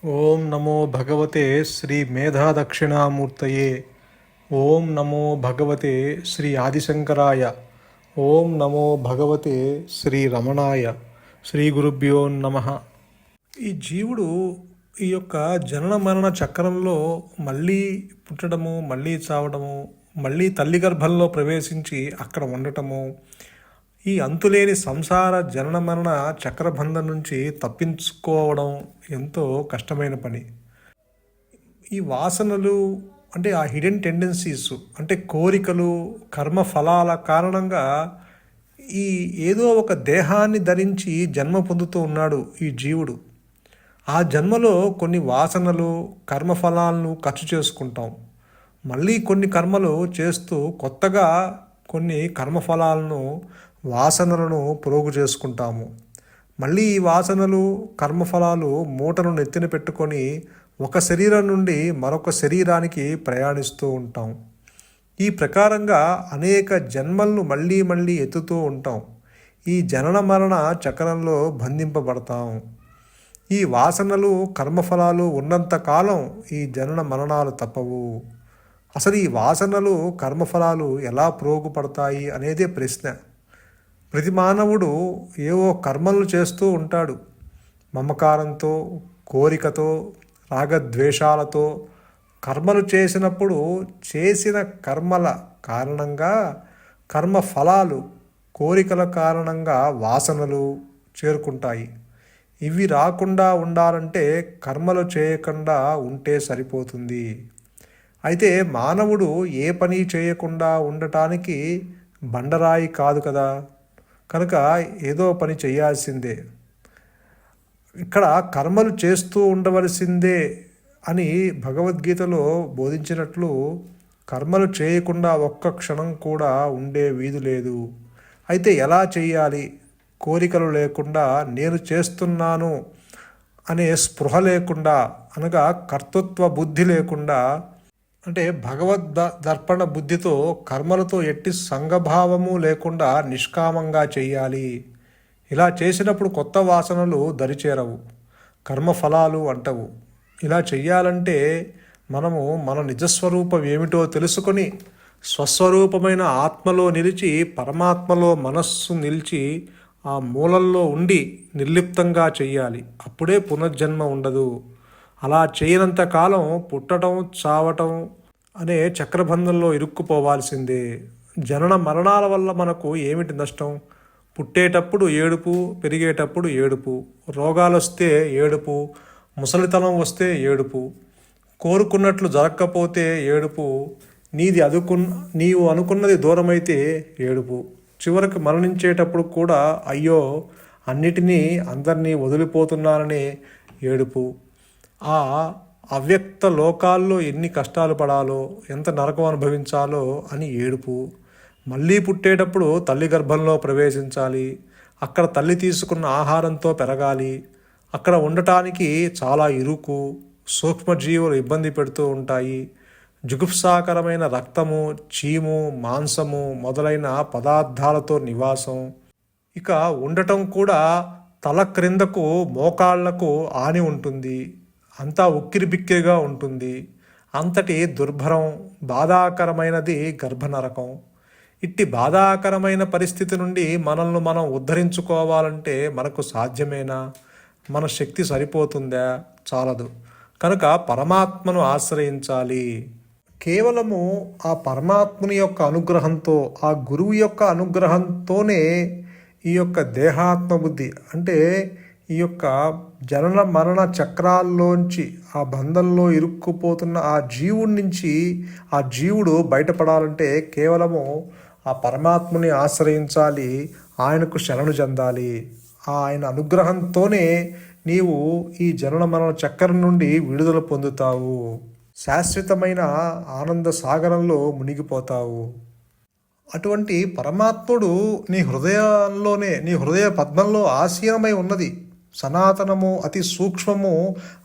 ఓం నమో భగవతే శ్రీ మేధా దక్షిణామూర్తయే. ఓం నమో భగవతే శ్రీ ఆదిశంకరాయ. ఓం నమో భగవతే శ్రీ రమణాయ. శ్రీ గురుభ్యో నమః. ఈ జీవుడు ఈ యొక్క జనన మరణ చక్రంలో మళ్ళీ పుట్టడము, మళ్ళీ చావడము, మళ్ళీ తల్లి గర్భంలో ప్రవేశించి అక్కడ ఉండటము, ఈ అంతులేని సంసార జనన మరణ చక్రబంధం నుంచి తప్పించుకోవడం ఎంతో కష్టమైన పని. ఈ వాసనలు అంటే ఆ హిడెన్ టెండెన్సీస్ అంటే కోరికలు, కర్మ ఫలాల కారణంగా ఈ ఏదో ఒక దేహాన్ని ధరించి జన్మ పొందుతూ ఉన్నాడు ఈ జీవుడు. ఆ జన్మలో కొన్ని వాసనలు, కర్మఫలాలను ఖర్చు చేసుకుంటాం. మళ్ళీ కొన్ని కర్మలు చేస్తూ కొత్తగా కొన్ని కర్మఫలాలను, వాసనలను ప్రోగు చేసుకుంటాము. మళ్ళీ ఈ వాసనలు, కర్మఫలాలు మూటను నెత్తిన పెట్టుకొని ఒక శరీరం నుండి మరొక శరీరానికి ప్రయాణిస్తూ ఉంటాం. ఈ ప్రకారంగా అనేక జన్మలను మళ్ళీ మళ్ళీ ఎత్తుతూ ఉంటాం. ఈ జనన మరణ చక్రంలో బంధింపబడతాం. ఈ వాసనలు, కర్మఫలాలు ఉన్నంతకాలం ఈ జనన మరణాలు తప్పవు. అసలు ఈ వాసనలు, కర్మఫలాలు ఎలా ప్రోగుపడతాయి అనేదే ప్రశ్న. ప్రతి మానవుడు ఏవో కర్మలు చేస్తూ ఉంటాడు. మమకారంతో, కోరికతో, రాగద్వేషాలతో కర్మలు చేసినప్పుడు చేసిన కర్మల కారణంగా కర్మఫలాలు, కోరికల కారణంగా వాసనలు చేరుకుంటాయి. ఇవి రాకుండా ఉండాలంటే కర్మలు చేయకుండా ఉంటే సరిపోతుంది. అయితే మానవుడు ఏ పని చేయకుండా ఉండటానికి బండరాయి కాదు కదా, కనుక ఏదో పని చేయాల్సిందే. ఇక్కడ కర్మలు చేస్తూ ఉండవలసిందే అని భగవద్గీతలో బోధించినట్లు కర్మలు చేయకుండా ఒక్క క్షణం కూడా ఉండే వీలు లేదు. అయితే ఎలా చేయాలి? కోరికలు లేకుండా, నేను చేస్తున్నాను అనే స్పృహ లేకుండా, అనగా కర్తృత్వ బుద్ధి లేకుండా, అంటే దర్పణ బుద్ధితో, కర్మలతో ఎట్టి సంఘభావము లేకుండా నిష్కామంగా చేయాలి. ఇలా చేసినప్పుడు కొత్త వాసనలు దరిచేరవు, కర్మఫలాలు అంటవు. ఇలా చెయ్యాలంటే మనము మన నిజస్వరూపం ఏమిటో తెలుసుకొని స్వస్వరూపమైన ఆత్మలో నిలిచి, పరమాత్మలో మనస్సు నిలిచి ఆ మూలంలో ఉండి నిర్లిప్తంగా చెయ్యాలి. అప్పుడే పునర్జన్మ ఉండదు. అలా చేయనంత కాలం పుట్టడం, చావటం అనే చక్రబంధంలో ఇరుక్కుపోవాల్సిందే. జనన మరణాల వల్ల మనకు ఏమిటి నష్టం? పుట్టేటప్పుడు ఏడుపు, పెరిగేటప్పుడు ఏడుపు, రోగాలు వస్తే ఏడుపు, ముసలితనం వస్తే ఏడుపు, కోరుకున్నట్లు జరగకపోతే ఏడుపు, నీవు అనుకున్నది దూరమైతే ఏడుపు, చివరికి మరణించేటప్పుడు కూడా అయ్యో అందరినీ వదిలిపోతున్నాననే ఏడుపు. ఆ అవ్యక్త లోకాల్లో ఎన్ని కష్టాలు పడాలో, ఎంత నరకం అనుభవించాలో అని ఏడుపు. మళ్ళీ పుట్టేటప్పుడు తల్లి గర్భంలో ప్రవేశించాలి. అక్కడ తల్లి తీసుకున్న ఆహారంతో పెరగాలి. అక్కడ ఉండటానికి చాలా ఇరుకు, సూక్ష్మజీవులు ఇబ్బంది పెడుతూ ఉంటాయి. జుగుప్సాకరమైన రక్తము, చీము, మాంసము మొదలైన పదార్థాలతో నివాసం. ఇక ఉండటం కూడా తల క్రిందకు, మోకాళ్లకు ఆని ఉంటుంది. అంతా ఉక్కిరిబిక్కిరిగా ఉంటుంది. అంతటి దుర్భరం, బాధాకరమైనది గర్భనరకం. ఇట్టి బాధాకరమైన పరిస్థితి నుండి మనల్ని మనం ఉద్ధరించుకోవాలంటే మనకు సాధ్యమేనా? మన శక్తి సరిపోతుందా? చాలదు. కనుక పరమాత్మను ఆశ్రయించాలి. కేవలము ఆ పరమాత్ముని యొక్క అనుగ్రహంతో, ఆ గురువు యొక్క అనుగ్రహంతోనే ఈ యొక్క దేహాత్మబుద్ధి అంటే ఈ యొక్క జనన మరణ చక్రాల్లోంచి, ఆ బంధంలో ఇరుక్కుపోతున్న ఆ జీవుడి నుంచి ఆ జీవుడు బయటపడాలంటే కేవలము ఆ పరమాత్ముని ఆశ్రయించాలి, ఆయనకు శరణు చెందాలి. ఆయన అనుగ్రహంతోనే నీవు ఈ జనన మరణ చక్రం నుండి విడుదల పొందుతావు. శాశ్వతమైన ఆనంద సాగరంలో మునిగిపోతావు. అటువంటి పరమాత్ముడు నీ హృదయంలోనే, నీ హృదయ పద్మంలో ఆసీనమై ఉన్నది. సనాతనము, అతి సూక్ష్మము,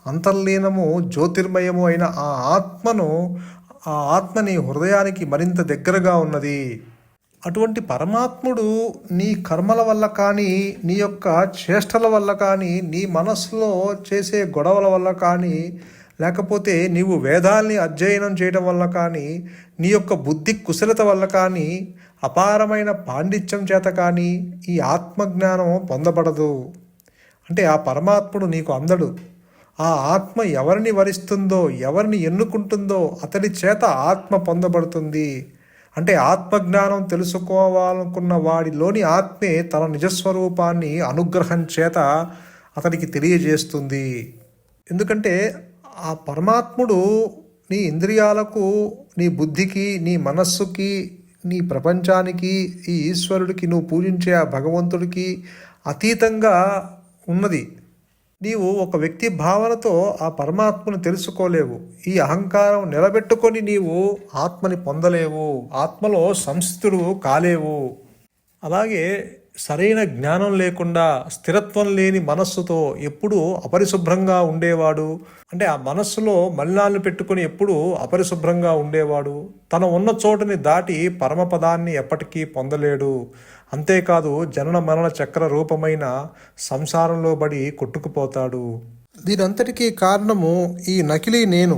అంతర్లీనము, జ్యోతిర్మయము అయిన ఆ ఆత్మని హృదయానికి మరింత దగ్గరగా ఉన్నది. అటువంటి పరమాత్ముడు నీ కర్మల వల్ల కానీ, నీ యొక్క చేష్టల వల్ల కానీ, నీ మనస్సులో చేసే గొడవల వల్ల కానీ, లేకపోతే నీవు వేదాల్ని అధ్యయనం చేయడం వల్ల కానీ, నీ యొక్క బుద్ధి కుశలత వల్ల కానీ, అపారమైన పాండిత్యం చేత కానీ ఈ ఆత్మజ్ఞానం పొందబడదు. అంటే ఆ పరమాత్ముడు నీకు అందడు. ఆ ఆత్మ ఎవరిని వరిస్తుందో, ఎవరిని ఎన్నుకుంటుందో అతడి చేత ఆత్మ పొందబడుతుంది. అంటే ఆత్మజ్ఞానం తెలుసుకోవాలనుకున్న వాడిలోని ఆత్మే తన నిజస్వరూపాన్ని అనుగ్రహం చేత అతనికి తెలియజేస్తుంది. ఎందుకంటే ఆ పరమాత్ముడు నీ ఇంద్రియాలకు, నీ బుద్ధికి, నీ మనస్సుకి, నీ ప్రపంచానికి, ఈ ఈశ్వరుడికి, నువ్వు పూజించే ఆ భగవంతుడికి అతీతంగా ఉన్నది. నీవు ఒక వ్యక్తి భావనతో ఆ పరమాత్మను తెలుసుకోలేవు. ఈ అహంకారం నిలబెట్టుకొని నీవు ఆత్మని పొందలేవు, ఆత్మలో సంస్థుడు కాలేవు. అలాగే సరైన జ్ఞానం లేకుండా, స్థిరత్వం లేని మనస్సుతో ఎప్పుడూ అపరిశుభ్రంగా ఉండేవాడు, అంటే ఆ మనస్సులో మలినాలను పెట్టుకుని ఎప్పుడూ అపరిశుభ్రంగా ఉండేవాడు తన ఉన్న చోటుని దాటి పరమపదాన్ని ఎప్పటికీ పొందలేడు. అంతేకాదు జనన మరణ చక్ర రూపమైన సంసారంలో బడి కొట్టుకుపోతాడు. దీనంతటికీ కారణము ఈ నకిలీ నేను.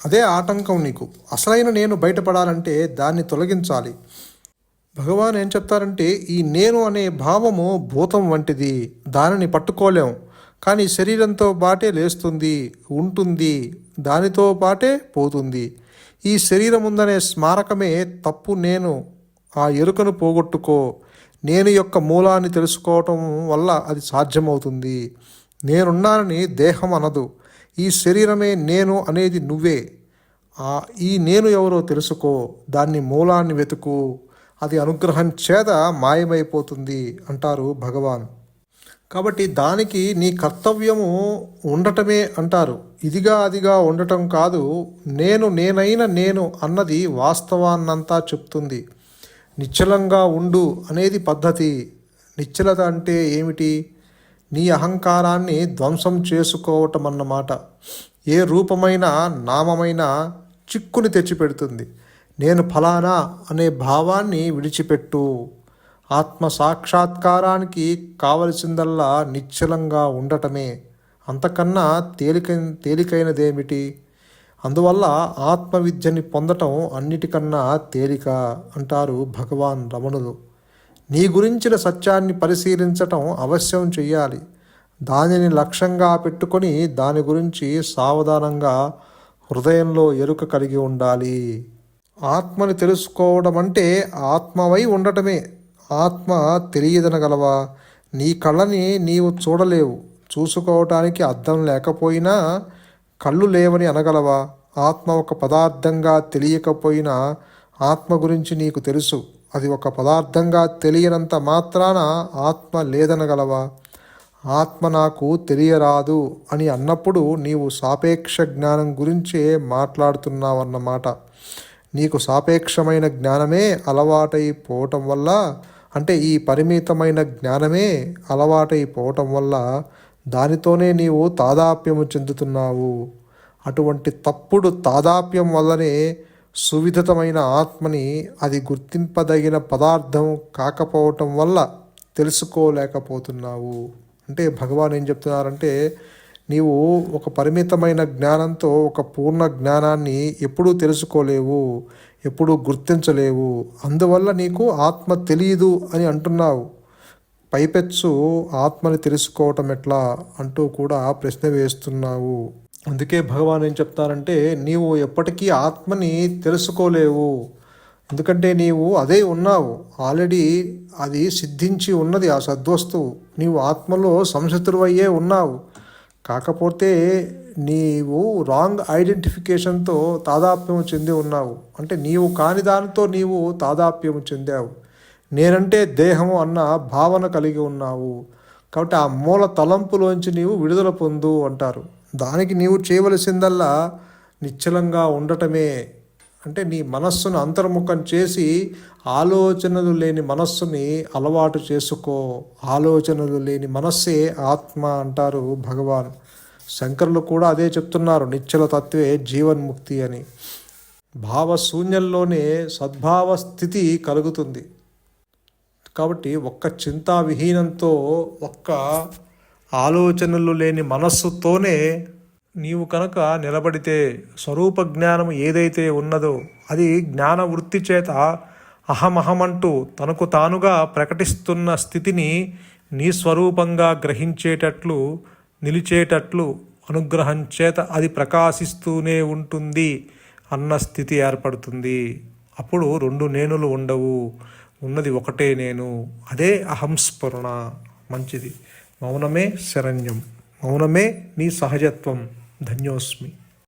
అదే ఆటంకం. నీకు అసలైన నేను బయటపడాలంటే దాన్ని తొలగించాలి. భగవాన్ ఏం చెప్తారంటే, ఈ నేను అనే భావము భూతం వంటిది, దానిని పట్టుకోలేం. కానీ శరీరంతో పాటే లేస్తుంది, ఉంటుంది, దానితో పాటే పోతుంది. ఈ శరీరం ఉందనే స్మారకమే తప్పు. నేను ఆ ఎరుకను పోగొట్టుకో. నేను యొక్క మూలాన్ని తెలుసుకోవటం వల్ల అది సాధ్యమవుతుంది. నేనున్నానని దేహం అనదు. ఈ శరీరమే నేను అనేది నువ్వే. ఈ నేను ఎవరో తెలుసుకో, దాన్ని మూలాన్ని వెతుకు, అది అనుగ్రహం చేత మాయమైపోతుంది అంటారు భగవాన్. కాబట్టి దానికి నీ కర్తవ్యము ఉండటమే అంటారు. ఇదిగా అదిగా ఉండటం కాదు. నేనైన నేను అన్నది వాస్తవాన్నంతా చెప్తుంది. నిశ్చలంగా ఉండు అనేది పద్ధతి. నిశ్చలత అంటే ఏమిటి? నీ అహంకారాన్ని ధ్వంసం చేసుకోవటం అన్నమాట. ఏ రూపమైన నామమైన చిక్కుని తెచ్చిపెడుతుంది. నేను ఫలానా అనే భావాన్ని విడిచిపెట్టు. ఆత్మ సాక్షాత్కారానికి కావలసిందల్లా నిశ్చలంగా ఉండటమే. అంతకన్నా తేలికైనదేమిటి? అందువల్ల ఆత్మవిద్యని పొందటం అన్నిటికన్నా తేలిక అంటారు భగవాన్ రమణులు. నీ గురించిన సత్యాన్ని పరిశీలించటం అవశ్యం చెయ్యాలి. దానిని లక్ష్యంగా పెట్టుకొని దాని గురించి సావధానంగా హృదయంలో ఎరుక కలిగి ఉండాలి. ఆత్మని తెలుసుకోవడం అంటే ఆత్మవై ఉండటమే. ఆత్మ తెలియదనగలవా? నీ కళ్ళని నీవు చూడలేవు. చూసుకోవటానికి అద్దం లేకపోయినా కళ్ళు లేవని అనగలవా? ఆత్మ ఒక పదార్థంగా తెలియకపోయినా ఆత్మ గురించి నీకు తెలుసు. అది ఒక పదార్థంగా తెలియనంత మాత్రాన ఆత్మ లేదనగలవా? ఆత్మ నాకు తెలియరాదు అని అన్నప్పుడు నీవు సాపేక్ష జ్ఞానం గురించే మాట్లాడుతున్నావన్నమాట. నీకు సాపేక్షమైన జ్ఞానమే అలవాటైపోవటం వల్ల, అంటే ఈ పరిమితమైన జ్ఞానమే అలవాటైపోవటం వల్ల దానితోనే నీవు తాదాప్యము చెందుతున్నావు. అటువంటి తప్పుడు తాదాప్యం వల్లనే సువిదితమైన ఆత్మని, అది గుర్తింపదగిన పదార్థం కాకపోవటం వల్ల తెలుసుకోలేకపోతున్నావు. అంటే భగవాన్ ఏం చెప్తున్నారంటే, నీవు ఒక పరిమితమైన జ్ఞానంతో ఒక పూర్ణ జ్ఞానాన్ని ఎప్పుడూ తెలుసుకోలేవు, ఎప్పుడూ గుర్తించలేవు. అందువల్ల నీకు ఆత్మ తెలియదు అని అంటున్నావు. పైపెచ్చు ఆత్మని తెలుసుకోవటం ఎట్లా అంటూ కూడా ప్రశ్న వేస్తున్నావు. అందుకే భగవాన్ ఏం చెప్తారంటే, నీవు ఎప్పటికీ ఆత్మని తెలుసుకోలేవు. ఎందుకంటే నీవు అదే ఉన్నావు. ఆల్రెడీ అది సిద్ధించి ఉన్నది ఆ సద్వస్తువు. నీవు ఆత్మలో సంసితుడవయ్యే ఉన్నావు. కాకపోతే నీవు రాంగ్ ఐడెంటిఫికేషన్తో తాదాప్యం చెంది ఉన్నావు. అంటే నీవు కాని దానితో నీవు తాదాప్యం చెందావు. నేనంటే దేహము అన్న భావన కలిగి ఉన్నావు. కాబట్టి ఆ మూల తలంపులోంచి నీవు విడుదల పొందు అంటారు. దానికి నీవు చేయవలసిందల్లా నిశ్చలంగా ఉండటమే. అంటే నీ మనస్సును అంతర్ముఖం చేసి ఆలోచనలు లేని మనస్సుని అలవాటు చేసుకో. ఆలోచనలు లేని మనస్సే ఆత్మ అంటారు భగవాన్. శంకరులు కూడా అదే చెప్తున్నారు, నిశ్చల తత్వే జీవన్ముక్తి అని. భావశూన్యంలోనే సద్భావ స్థితి కలుగుతుంది. కాబట్టి ఒక్క చింతా విహీనంతో, ఒక్క ఆలోచనలు లేని మనస్సుతోనే నీవు కనుక నిలబడితే స్వరూప జ్ఞానం ఏదైతే ఉన్నదో అది జ్ఞాన వృత్తి చేత అహమహమంటూ తనకు తానుగా ప్రకటిస్తున్న స్థితిని నీ స్వరూపంగా గ్రహించేటట్లు నిలిచేటట్లు అనుగ్రహం చేత అది ప్రకాశిస్తూనే ఉంటుంది అన్న స్థితి ఏర్పడుతుంది. అప్పుడు రెండు నేనులు ఉండవు, ఉన్నది ఒకటే నేను, అదే అహంస్ఫురణ. మంచిది. మౌనమే శరణ్యం, మౌనమే నీ సహజత్వం. ధన్యోస్మి.